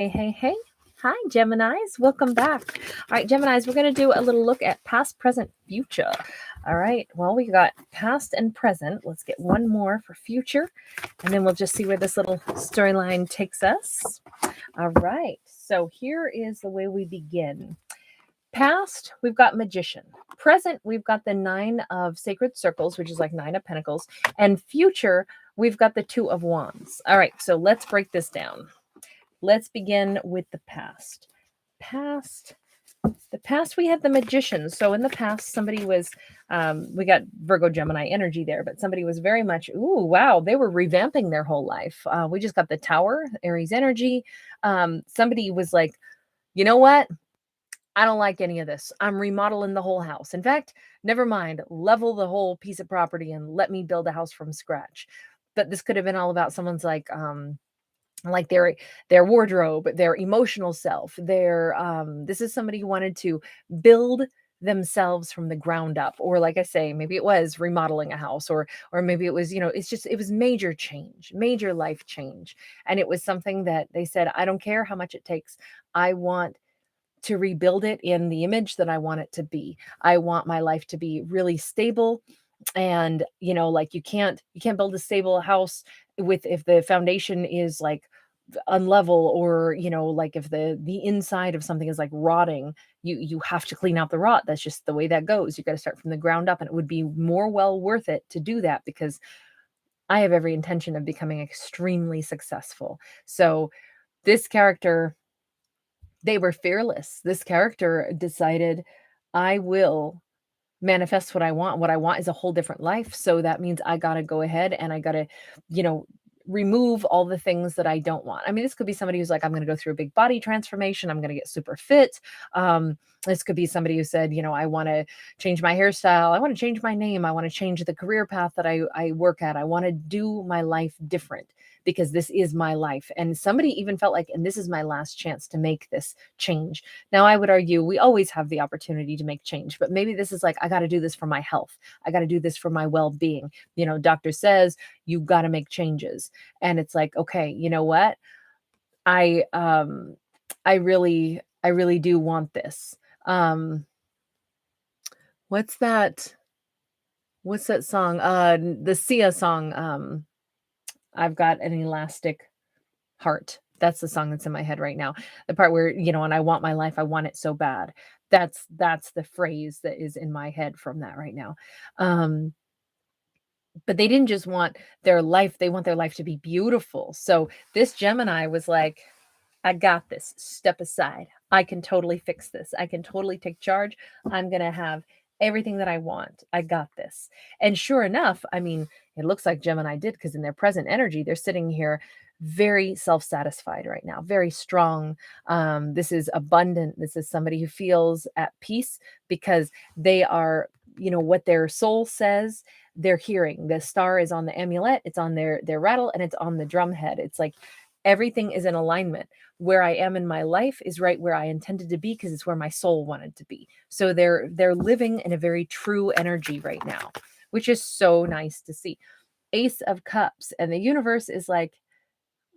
Hey, hey, hey. Hi, Geminis. Welcome back. All right, Geminis, we're going to do a little look at past, present, future. All right, well, we got past and present. Let's get one more for future, and then we'll just see where this little storyline takes us. All right, so here is the way we begin. Past, we've got Magician. Present, we've got the Nine of Sacred Circles, which is like Nine of Pentacles. And future, we've got the Two of Wands. All right, so let's break this down. Let's begin with the past. The past, we had the Magician. So in the past, somebody was, we got Virgo Gemini energy there, but somebody was very much, ooh, wow, they were revamping their whole life. We just got the Tower, Aries energy. Somebody was like, you know what? I don't like any of this. I'm remodeling the whole house. In fact, never mind, level the whole piece of property and let me build a house from scratch. But this could have been all about someone's like their wardrobe, their emotional self, their this is somebody who wanted to build themselves from the ground up, or like I say, maybe it was remodeling a house, or maybe it was, it was major change, major life change. And it was something that they said, I don't care how much it takes. I want to rebuild it in the image that I want it to be. I want my life to be really stable. And like you can't build a stable house if the foundation is like unlevel, or like if the inside of something is like rotting, you have to clean out the rot. That's just the way that goes. You got to start from the ground up, and it would be more well worth it to do that, because I have every intention of becoming extremely successful. So this character, they were fearless. This character decided, I will manifest what I want. What I want is a whole different life. So that means I got to go ahead and I got to, remove all the things that I don't want. I mean, this could be somebody who's like, I'm going to go through a big body transformation. I'm going to get super fit. This could be somebody who said, I want to change my hairstyle. I want to change my name. I want to change the career path that I work at. I want to do my life different, because this is my life. And somebody even felt like, and this is my last chance to make this change. Now, I would argue we always have the opportunity to make change, but maybe this is like, I got to do this for my health. I got to do this for my well-being. Doctor says you got to make changes. And it's like, okay, you know what? I really do want this. What's that song? The Sia song, I've got an elastic heart. That's the song that's in my head right now. The part where, and I want my life, I want it so bad. That's the phrase that is in my head from that right now. But they didn't just want their life, they want their life to be beautiful. So this Gemini was like, I got this. Step aside. I can totally fix this. I can totally take charge. I'm going to have everything that I want. I got this. And sure enough, I mean, it looks like Gemini did, because in their present energy, they're sitting here very self-satisfied right now, very strong. This is abundant. This is somebody who feels at peace, because they are, what their soul says, they're hearing. The star is on the amulet, it's on their rattle, and it's on the drum head. It's like everything is in alignment. Where I am in my life is right where I intended to be, because it's where my soul wanted to be. So they're living in a very true energy right now, which is so nice to see. Ace of Cups, and the universe is like,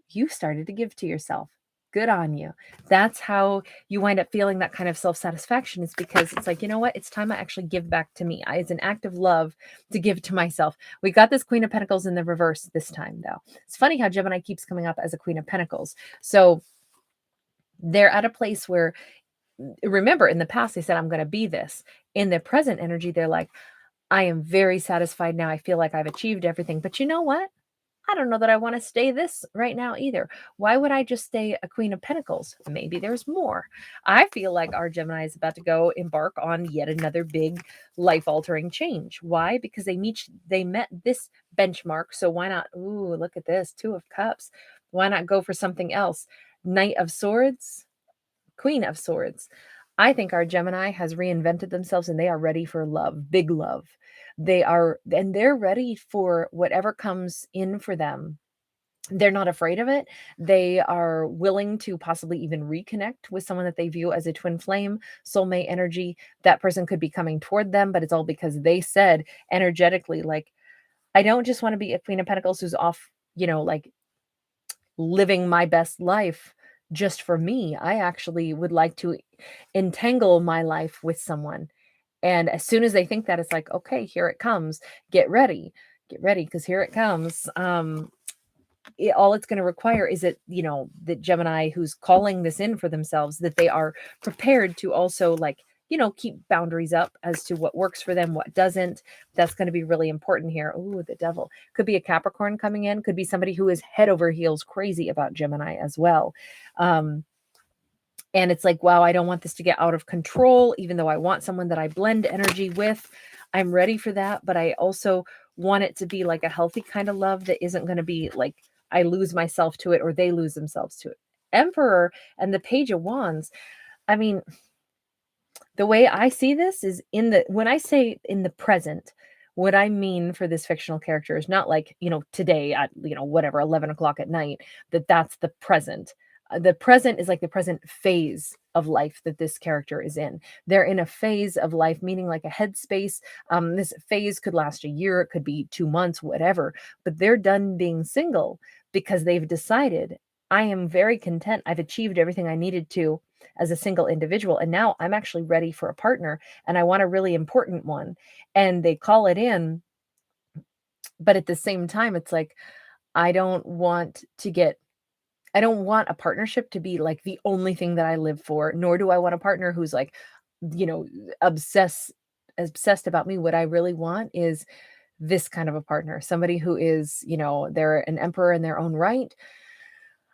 you started to give to yourself. Good on you. That's how you wind up feeling that kind of self-satisfaction, is because it's like, you know what? It's time I actually give back to me. It's an act of love to give to myself. We got this Queen of Pentacles in the reverse this time, though. It's funny how Gemini keeps coming up as a Queen of Pentacles. So they're at a place where, remember, in the past, they said, I'm going to be this. In the present energy, they're like, I am very satisfied now. I feel like I've achieved everything. But you know what? I don't know that I want to stay this right now either. Why would I just stay a Queen of Pentacles? Maybe there's more. I feel like our Gemini is about to go embark on yet another big life-altering change. Why? Because they met this benchmark. So why not? Ooh, look at this. Two of Cups. Why not go for something else? Knight of Swords, Queen of Swords. I think our Gemini has reinvented themselves, and they are ready for love, big love. They're ready for whatever comes in for them. They're not afraid of it. They are willing to possibly even reconnect with someone that they view as a twin flame, soulmate energy. That person could be coming toward them, but it's all because they said energetically, like, I don't just want to be a Queen of Pentacles who's off, like living my best life just for me. I actually would like to entangle my life with someone. And as soon as they think that, it's like, okay, here it comes. Get ready. Get ready, because here it comes. All it's going to require is that, the Gemini who's calling this in for themselves, that they are prepared to also, like, keep boundaries up as to what works for them, what doesn't. That's going to be really important here. Ooh, the devil. Could be a Capricorn coming in, could be somebody who is head over heels crazy about Gemini as well. And it's like, wow, I don't want this to get out of control, even though I want someone that I blend energy with. I'm ready for that, but I also want it to be like a healthy kind of love that isn't going to be like I lose myself to it or they lose themselves to it. Emperor and the Page of Wands. I mean, the way I see this is when I say in the present, what I mean for this fictional character is not like, today at, whatever, 11 o'clock at night, that's the present. The present is like the present phase of life that this character is in. They're in a phase of life, meaning like a headspace. This phase could last a year, it could be 2 months, whatever, but they're done being single because they've decided, I am very content. I've achieved everything I needed to as a single individual. And now I'm actually ready for a partner, and I want a really important one. And they call it in. But at the same time, it's like, I don't want a partnership to be like the only thing that I live for, nor do I want a partner who's like, obsessed about me. What I really want is this kind of a partner, somebody who is, they're an emperor in their own right.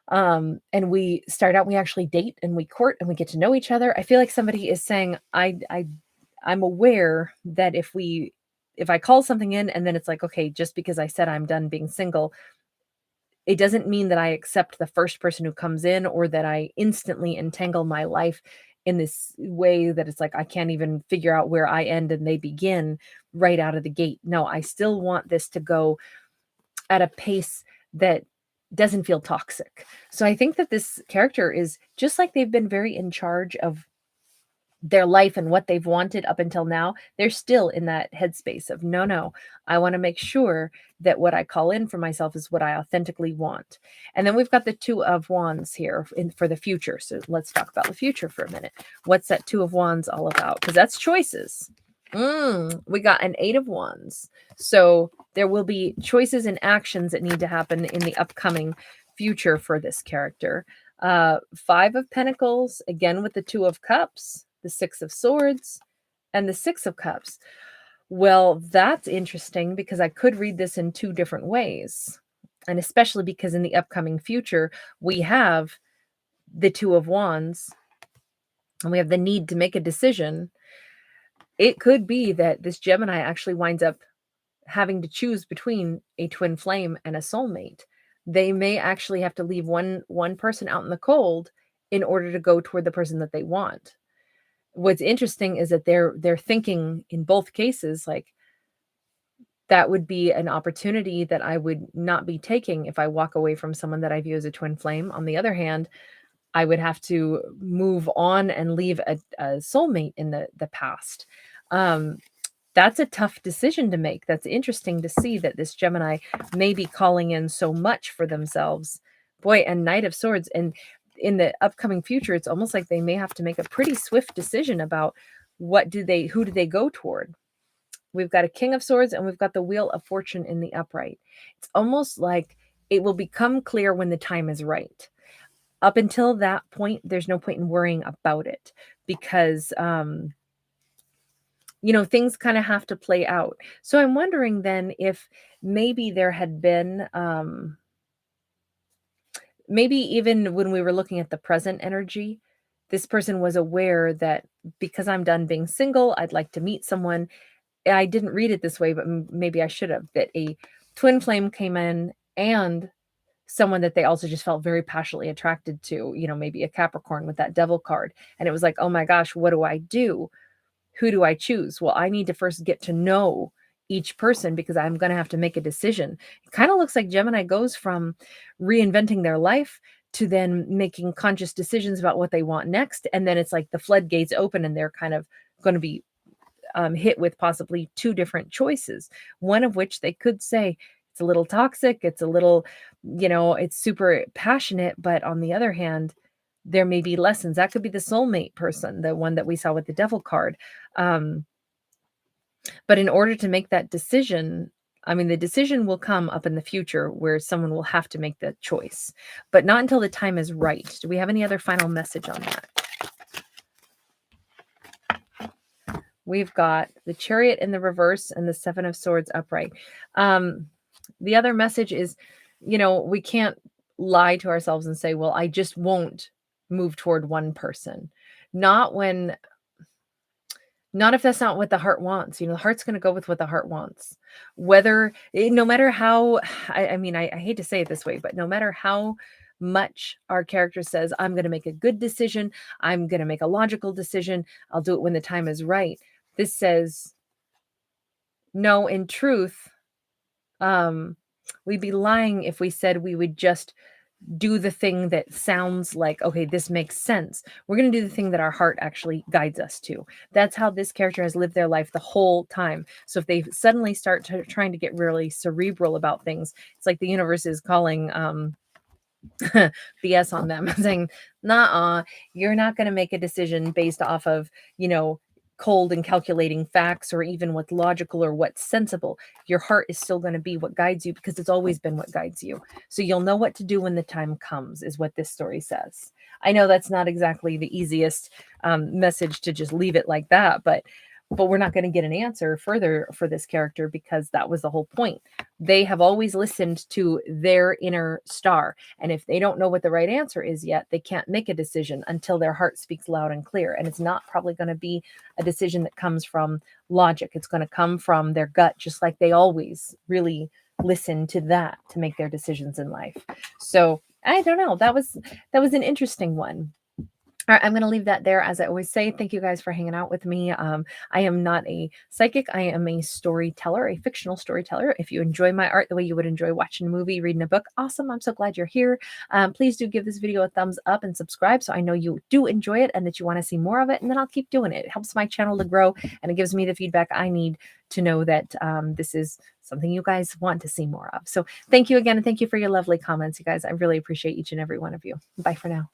And we start out, we actually date and we court and we get to know each other. I feel like somebody is saying, I'm aware that if I call something in and then it's like, okay, just because I said I'm done being single, it doesn't mean that I accept the first person who comes in, or that I instantly entangle my life in this way that it's like I can't even figure out where I end and they begin right out of the gate. No, I still want this to go at a pace that doesn't feel toxic. So I think that this character is just like they've been very in charge of their life and what they've wanted up until now. They're still in that headspace of no, I want to make sure that what I call in for myself is what I authentically want. And then we've got the Two of Wands here for the future. So let's talk about the future for a minute. What's that Two of Wands all about? Because that's choices. We got an Eight of Wands. So there will be choices and actions that need to happen in the upcoming future for this character. Five of Pentacles, again with the Two of Cups, the Six of Swords, and the Six of Cups. Well, that's interesting because I could read this in two different ways. And especially because in the upcoming future, we have the Two of Wands and we have the need to make a decision. It could be that this Gemini actually winds up having to choose between a twin flame and a soulmate. They may actually have to leave one person out in the cold in order to go toward the person that they want. What's interesting is that they're thinking in both cases like that would be an opportunity that I would not be taking if I walk away from someone that I view as a twin flame. On the other hand, I would have to move on and leave a soulmate in the past. That's a tough decision to make. That's interesting to see that this Gemini may be calling in so much for themselves. Boy, and Knight of Swords. And in the upcoming future, it's almost like they may have to make a pretty swift decision about who do they go toward. We've got a King of Swords and we've got the Wheel of Fortune in the upright. It's almost like it will become clear when the time is right. Up until that point, there's no point in worrying about it because, things kind of have to play out. So I'm wondering then if maybe there had been, maybe even when we were looking at the present energy, this person was aware that because I'm done being single, I'd like to meet someone. I didn't read it this way, but maybe I should have, that a twin flame came in and someone that they also just felt very passionately attracted to, maybe a Capricorn with that devil card. And it was like, oh my gosh, what do I do? Who do I choose? Well, I need to first get to know each person because I'm going to have to make a decision. It kind of looks like Gemini goes from reinventing their life to then making conscious decisions about what they want next. And then it's like the floodgates open and they're kind of going to be hit with possibly two different choices, one of which they could say it's a little toxic, it's a little, it's super passionate, but on the other hand, there may be lessons. That could be the soulmate person, the one that we saw with the devil card. But in order to make that decision, I mean, the decision will come up in the future where someone will have to make the choice, but not until the time is right. Do we have any other final message on that? We've got the Chariot in the reverse and the Seven of Swords upright. The other message is, we can't lie to ourselves and say, well, I just won't move toward one person. Not if that's not what the heart wants. The heart's going to go with what the heart wants. No matter how, I hate to say it this way, but no matter how much our character says, I'm going to make a good decision, I'm going to make a logical decision, I'll do it when the time is right. This says, no, in truth, we'd be lying if we said we would just do the thing that sounds like, okay, this makes sense. We're going to do the thing that our heart actually guides us to. That's how this character has lived their life the whole time. So if they suddenly start trying to get really cerebral about things, it's like the universe is calling BS on them, saying, nah, you're not going to make a decision based off of, cold and calculating facts or even what's logical or what's sensible. Your heart is still going to be what guides you because it's always been what guides you. So you'll know what to do when the time comes, is what this story says. I know that's not exactly the easiest message to just leave it like that, but we're not going to get an answer further for this character because that was the whole point. They have always listened to their inner star. And if they don't know what the right answer is yet, they can't make a decision until their heart speaks loud and clear. And it's not probably going to be a decision that comes from logic. It's going to come from their gut, just like they always really listen to that to make their decisions in life. So I don't know. That was an interesting one. All right, I'm going to leave that there. As I always say, thank you guys for hanging out with me. I am not a psychic. I am a storyteller, a fictional storyteller. If you enjoy my art the way you would enjoy watching a movie, reading a book, awesome. I'm so glad you're here. Please do give this video a thumbs up and subscribe so I know you do enjoy it and that you want to see more of it, and then I'll keep doing it. It helps my channel to grow, and it gives me the feedback I need to know that this is something you guys want to see more of. So thank you again, and thank you for your lovely comments, you guys. I really appreciate each and every one of you. Bye for now.